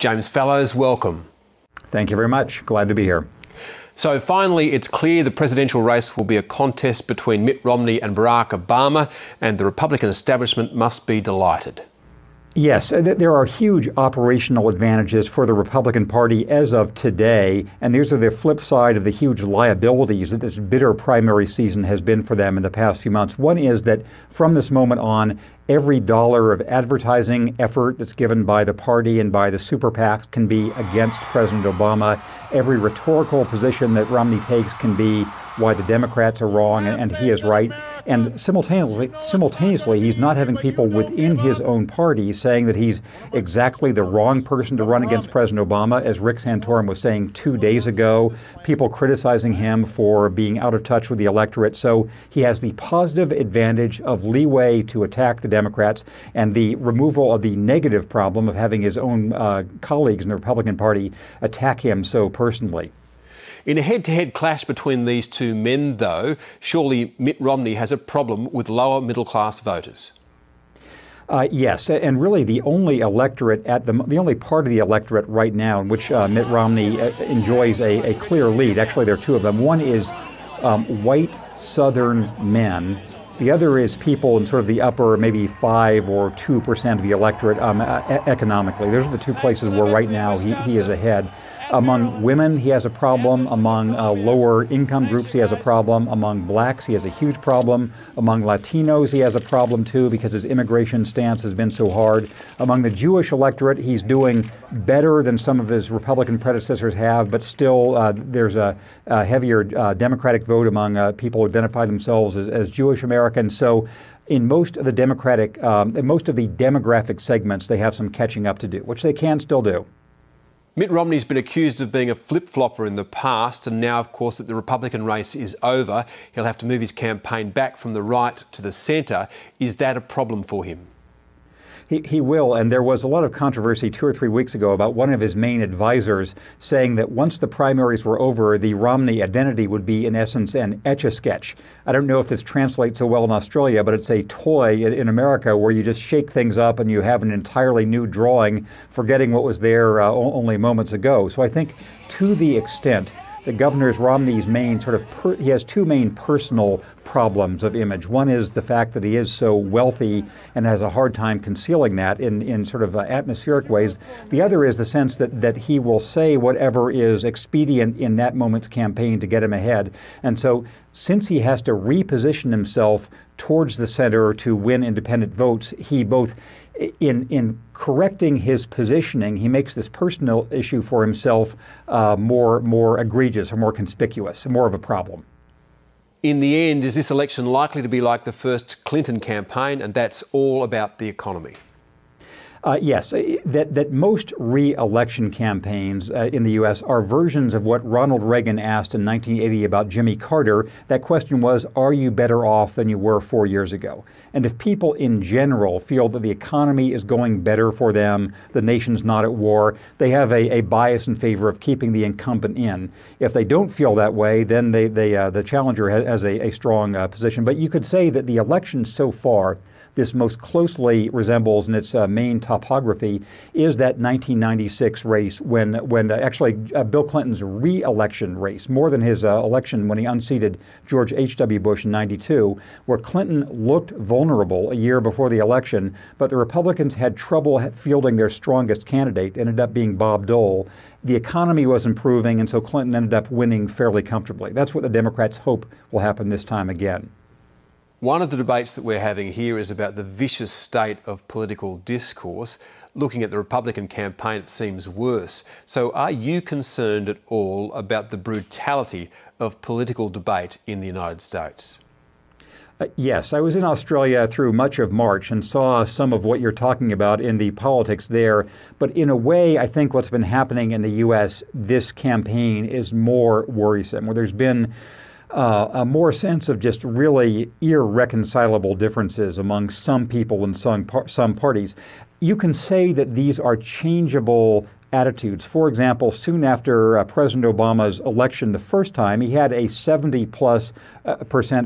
James Fallows, welcome. Thank you very much. Glad to be here. So finally, it's clear the presidential race will be a contest between Mitt Romney and Barack Obama, and the Republican establishment must be delighted. Yes, there are huge operational advantages for the Republican Party as of today, and these are the flip side of the huge liabilities that this bitter primary season has been for them in the past few months. One is that from this moment on, every dollar of advertising effort that's given by the party and by the super PACs can be against President Obama. Every rhetorical position that Romney takes can be why the Democrats are wrong and he is right. And simultaneously, he's not having people within his own party saying that he's exactly the wrong person to run against President Obama, as Rick Santorum was saying 2 days ago, people criticizing him for being out of touch with the electorate. So he has the positive advantage of leeway to attack the Democrats and the removal of the negative problem of having his own colleagues in the Republican Party attack him so personally. In a head-to-head clash between these two men, though, surely Mitt Romney has a problem with lower middle-class voters. Yes, and really the only electorate the only part of the electorate right now in which Mitt Romney enjoys a clear lead. Actually, there are two of them. One is white Southern men. The other is people in sort of the upper, maybe 5 or 2% of the electorate economically. Those are the two places where right now he is ahead. Among women, he has a problem. Among lower income groups, he has a problem. Among blacks, he has a huge problem. Among Latinos, he has a problem too because his immigration stance has been so hard. Among the Jewish electorate, he's doing better than some of his Republican predecessors have, but still there's a heavier Democratic vote among people who identify themselves as Jewish Americans. So in most of the demographic segments, they have some catching up to do, which they can still do. Mitt Romney's been accused of being a flip-flopper in the past, and now, of course, that the Republican race is over, he'll have to move his campaign back from the right to the centre. Is that a problem for him? He will, and there was a lot of controversy 2 or 3 weeks ago about one of his main advisors saying that once the primaries were over, the Romney identity would be, in essence, an Etch-a-Sketch. I don't know if this translates so well in Australia, but it's a toy in America where you just shake things up and you have an entirely new drawing, forgetting what was there only moments ago. So I think to the extent that Governor Romney's main he has two main personal problems of image. One is the fact that he is so wealthy and has a hard time concealing that in sort of atmospheric ways. The other is the sense that he will say whatever is expedient in that moment's campaign to get him ahead. And so since he has to reposition himself towards the center to win independent votes, he both in correcting his positioning, he makes this personal issue for himself more egregious or more conspicuous, more of a problem. In the end, is this election likely to be like the first Clinton campaign, and that's all about the economy? Yes, that most re-election campaigns in the U.S. are versions of what Ronald Reagan asked in 1980 about Jimmy Carter. That question was, are you better off than you were 4 years ago? And if people in general feel that the economy is going better for them, the nation's not at war, they have a bias in favor of keeping the incumbent in. If they don't feel that way, then the challenger has a strong position. But you could say that the election so far, this most closely resembles in its main topography is that 1996 race when actually Bill Clinton's re-election race, more than his election when he unseated George H.W. Bush in 92, where Clinton looked vulnerable a year before the election, but the Republicans had trouble fielding their strongest candidate, ended up being Bob Dole. The economy was improving, and so Clinton ended up winning fairly comfortably. That's what the Democrats hope will happen this time again. One of the debates that we're having here is about the vicious state of political discourse. Looking at the Republican campaign, it seems worse. So are you concerned at all about the brutality of political debate in the United States? Yes, I was in Australia through much of March and saw some of what you're talking about in the politics there. But in a way, I think what's been happening in the U.S. this campaign is more worrisome, where there's been a more sense of just really irreconcilable differences among some people and some parties. You can say that these are changeable attitudes. For example, soon after President Obama's election the first time, he had a 70+%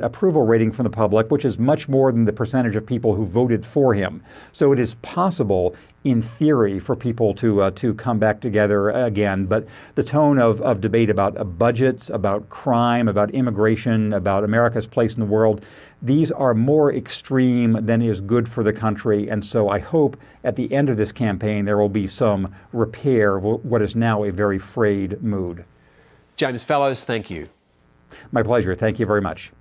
approval rating from the public, which is much more than the percentage of people who voted for him. So it is possible, in theory, for people to come back together again. But the tone of debate about budgets, about crime, about immigration, about America's place in the world, these are more extreme than is good for the country. And so I hope at the end of this campaign there will be some repair of what is now a very frayed mood. James Fallows, thank you. My pleasure. Thank you very much.